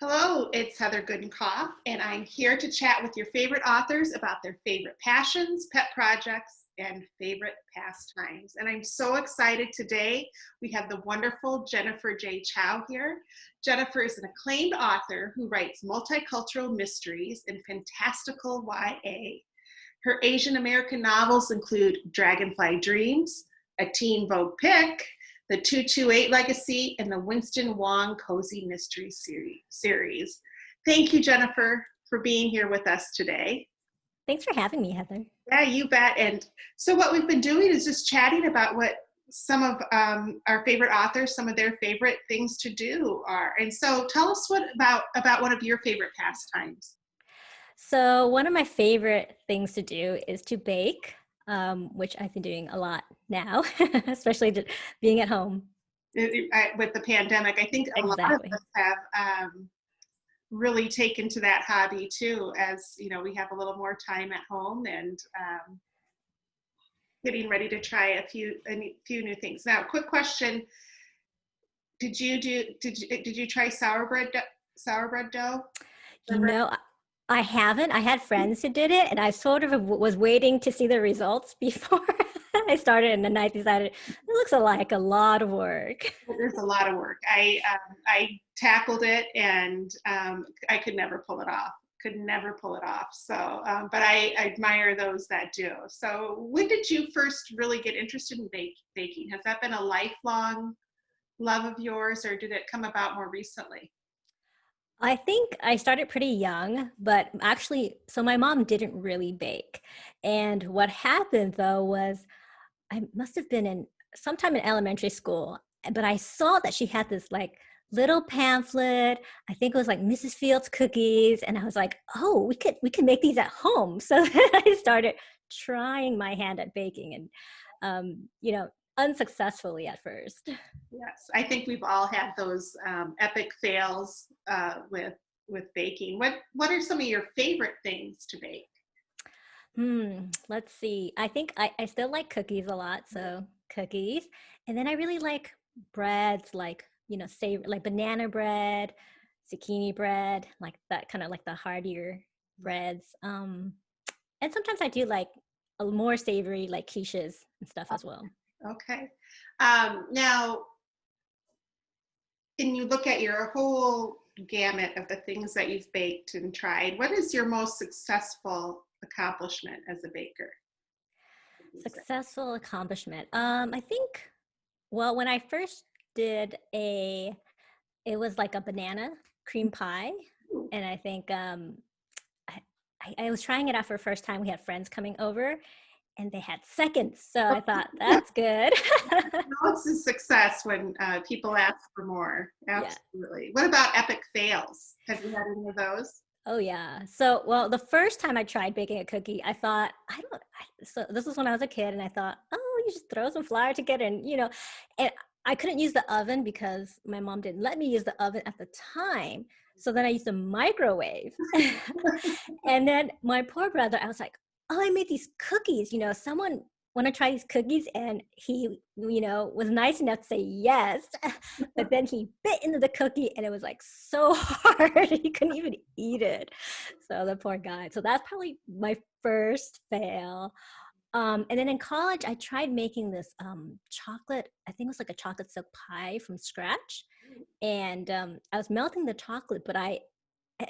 Hello, it's Heather Goodenkoff, and I'm here to chat with your favorite authors about their favorite passions, pet projects, and favorite pastimes. And I'm so excited today. We have the wonderful Jennifer J. Chow here. Jennifer is an acclaimed author who writes multicultural mysteries and fantastical YA. Her Asian American novels include Dragonfly Dreams, a Teen Vogue Pick, the 228 Legacy, and the Winston Wong Cozy Mystery series. Thank you, Jennifer, for being here with us today. Thanks for having me, Heather. Yeah, you bet. And so what we've been doing is just chatting about what some of our favorite authors, some of their favorite things to do are. And so tell us about one of your favorite pastimes. So one of my favorite things to do is to bake, which I've been doing a lot now, especially being at home. With the pandemic, I think a lot of Exactly. us have really taken to that hobby too, as you know, we have a little more time at home and getting ready to try a few new things. Now, quick question: did you try sour bread dough? You know, I haven't. I had friends who did it, and I sort of was waiting to see the results before I started, and then I decided it looks like a lot of work. There's a lot of work. I tackled it and I could never pull it off. Could never pull it off. So, but I admire those that do. So, when did you first really get interested in baking? Has that been a lifelong love of yours, or did it come about more recently? I think I started pretty young, but actually, so my mom didn't really bake. And what happened though was I must have been in sometime in elementary school, but I saw that she had this like little pamphlet. I think it was like Mrs. Fields cookies, and I was like, "Oh, we could make these at home." So then I started trying my hand at baking, and unsuccessfully at first. Yes, I think we've all had those epic fails with baking. What are some of your favorite things to bake? Let's see. I think I still like cookies a lot, so cookies. And then I really like breads, like, savory, like banana bread, zucchini bread, like that kind of like the heartier breads. And sometimes I do like a more savory, like quiches and stuff as well. Okay. Now, and you look at your whole gamut of the things that you've baked and tried, what is your most successful accomplishment as a baker, would you say? Successful accomplishment. I think, well, when I first did it was like a banana cream pie. Ooh. And I think I, I was trying it out for the first time. We had friends coming over and they had seconds. So I thought, that's good. No, it's a success when people ask for more. Yeah. Absolutely. What about epic fails? Have you had any of those? Oh, yeah. So, well, the first time I tried baking a cookie, I thought, so this was when I was a kid, and I thought, oh, you just throw some flour together, and I couldn't use the oven because my mom didn't let me use the oven at the time. So then I used the microwave. And then my poor brother, I was like, oh, I made these cookies, someone want to try these cookies? And he, was nice enough to say yes. But then he bit into the cookie and it was like so hard, he couldn't even eat it. So the poor guy. So that's probably my first fail. And then in college, I tried making this chocolate, I think it was like a chocolate silk pie from scratch. And I was melting the chocolate, but I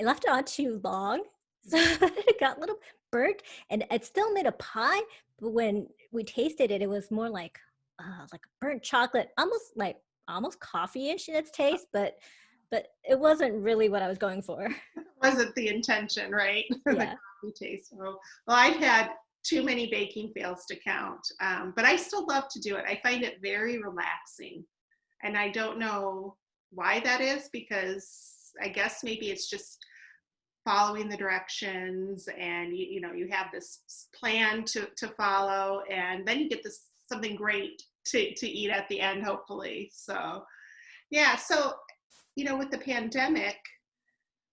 left it on too long. So it got a little burnt and it still made a pie. But when we tasted it, it was more like burnt chocolate, almost coffee-ish in its taste, but it wasn't really what I was going for. Wasn't the intention, right? The Yeah. coffee taste. Well, I've had too many baking fails to count, but I still love to do it. I find it very relaxing. And I don't know why that is, because I guess maybe it's just following the directions and you have this plan to follow, and then you get this something great to eat at the end, hopefully. So yeah, so with the pandemic,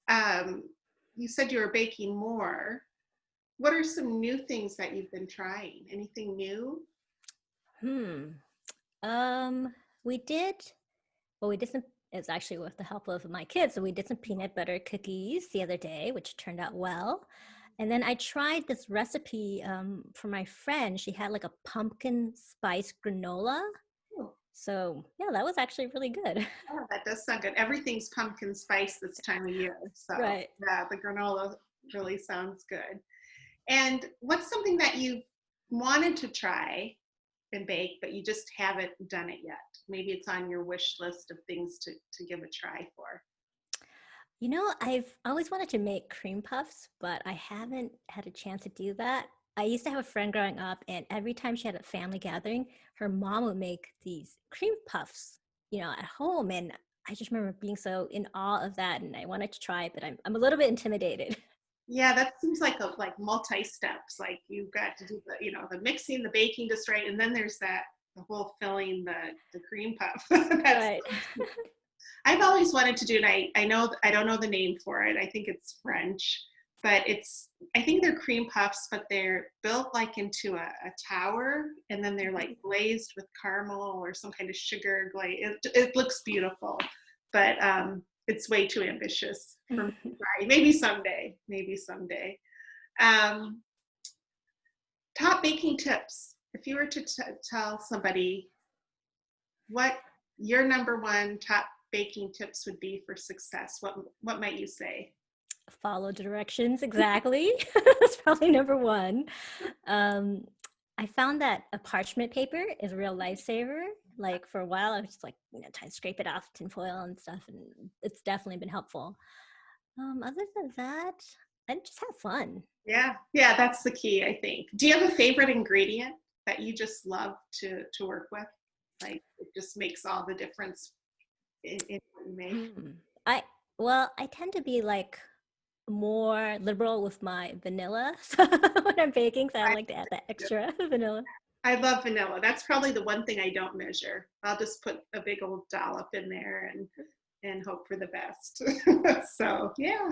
um, you said you were baking more. What are some new things that you've been trying? Anything new? Hmm. Um, we did, well, we did some It's actually with the help of my kids. So we did some peanut butter cookies the other day, which turned out well. And then I tried this recipe for my friend. She had like a pumpkin spice granola. Oh, So yeah, that was actually really good. oh, that does sound good. Everything's pumpkin spice this time of year. So Right. yeah, the granola really sounds good. And what's something that you wanted to try and bake, but you just haven't done it yet? Maybe it's on your wish list of things to give a try for. You know, I've always wanted to make cream puffs, but I haven't had a chance to do that. I used to have a friend growing up, and every time she had a family gathering, her mom would make these cream puffs, at home. And I just remember being so in awe of that, and I wanted to try it, but I'm a little bit intimidated. Yeah, that seems like multi steps. Like you've got to do the mixing, the baking just right, and then there's the whole filling the cream puff. That's Right. I've always wanted to do, and I know I don't know the name for it. I think it's French, but I think they're cream puffs, but they're built like into a tower, and then they're like glazed with caramel or some kind of sugar glaze. It looks beautiful, but it's way too ambitious for me to try. Maybe someday. Maybe someday. Um, Top baking tips. If you were to tell somebody what your number one top baking tips would be for success, what might you say? Follow directions exactly. That's probably number one. Um, I found that a parchment paper is a real lifesaver. Like for a while, I was just like, trying to scrape it off tinfoil and stuff, and it's definitely been helpful. Other than that, I just have fun. Yeah, yeah, that's the key, I think. Do you have a favorite ingredient that you just love to work with? Like it just makes all the difference in what you make. Hmm. I well, I tend to be like more liberal with my vanilla so when I'm baking, so I I, like to add that extra vanilla. I love vanilla. That's probably the one thing I don't measure. I'll just put a big old dollop in there and hope for the best. So yeah.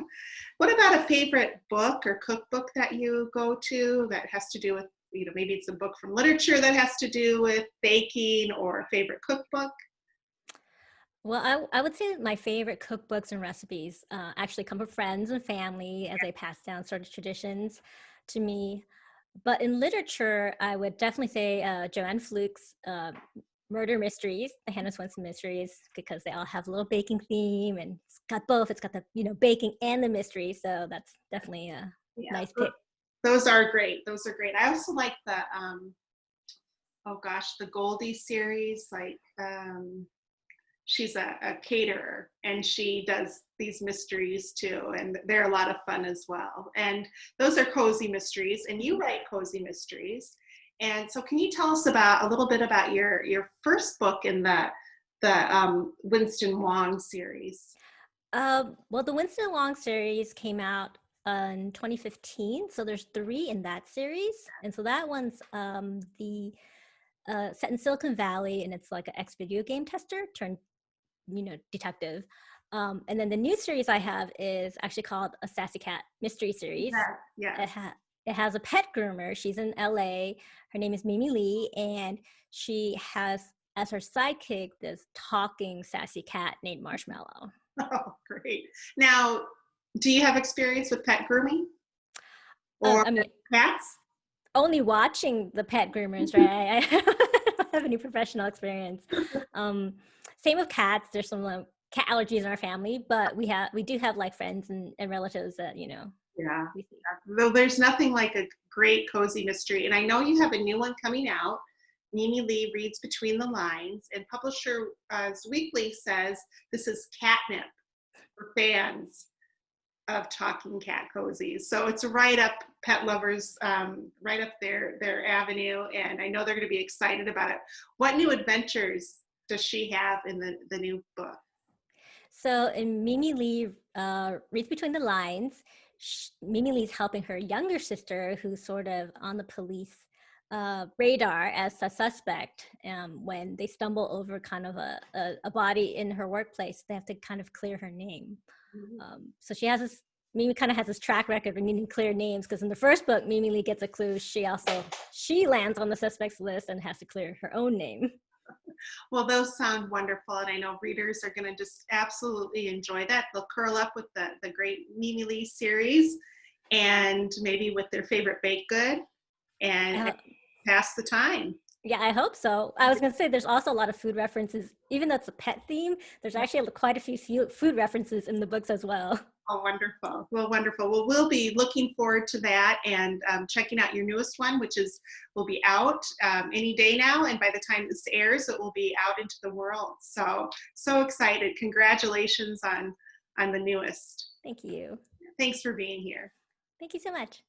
What about a favorite book or cookbook that you go to that has to do with, maybe it's a book from literature that has to do with baking, or a favorite cookbook? Well, I would say that my favorite cookbooks and recipes actually come from friends and family as they pass down sort of traditions to me. But in literature, I would definitely say Joanne Fluke's Murder Mysteries, the Hannah Swenson mysteries, because they all have a little baking theme, and it's got both. It's got the baking and the mystery, so that's definitely a Yeah, nice pick. those are great. Those are great. I also like oh gosh, the Goldie series. Like she's a caterer, and she does these mysteries too, and they're a lot of fun as well. And those are cozy mysteries, and you write cozy mysteries. And so, can you tell us a little bit about your first book in the Winston Wong series? Well, the Winston Long series came out in 2015, so there's three in that series, and so that one's the set in Silicon Valley, and it's like an ex video game tester turned detective. And then the new series I have is actually called a Sassy Cat Mystery Series. Yeah, It, yes. it has a pet groomer. She's in LA. Her name is Mimi Lee, and she has as her sidekick this talking sassy cat named Marshmallow. Oh, great. Now, do you have experience with pet grooming or I mean, cats? only watching the pet groomers, right? I don't have any professional experience. Um, Same with cats. There's some cat allergies in our family, but we do have like friends and relatives that Yeah. we see. Though there's nothing like a great cozy mystery. And I know you have a new one coming out. Mimi Lee reads between the lines, and Publisher Weekly says this is catnip for fans of talking cat cozies. So it's right up pet lovers, right up their avenue. And I know they're going to be excited about it. What new adventures does she have in the new book? So in Mimi Lee reads between the lines, Mimi Lee's helping her younger sister, who's sort of on the police radar as a suspect when they stumble over kind of a body in her workplace. They have to kind of clear her name. So she has this. Mimi kind of has this track record of needing clear names because in the first book, Mimi Lee gets a clue. She lands on the suspects list and has to clear her own name. Well, those sound wonderful, and I know readers are going to just absolutely enjoy that. They'll curl up with the great Mimi Lee series, and maybe with their favorite baked good, and Uh, pass the time. yeah, I hope so. I was gonna say there's also a lot of food references, even though it's a pet theme. There's actually quite a few food references in the books as well. Oh, wonderful. Well, wonderful. Well, we'll be looking forward to that and checking out your newest one, which is will be out any day now. And by the time this airs, it will be out into the world. So, so excited. Congratulations on the newest. Thank you. Thanks for being here. Thank you so much.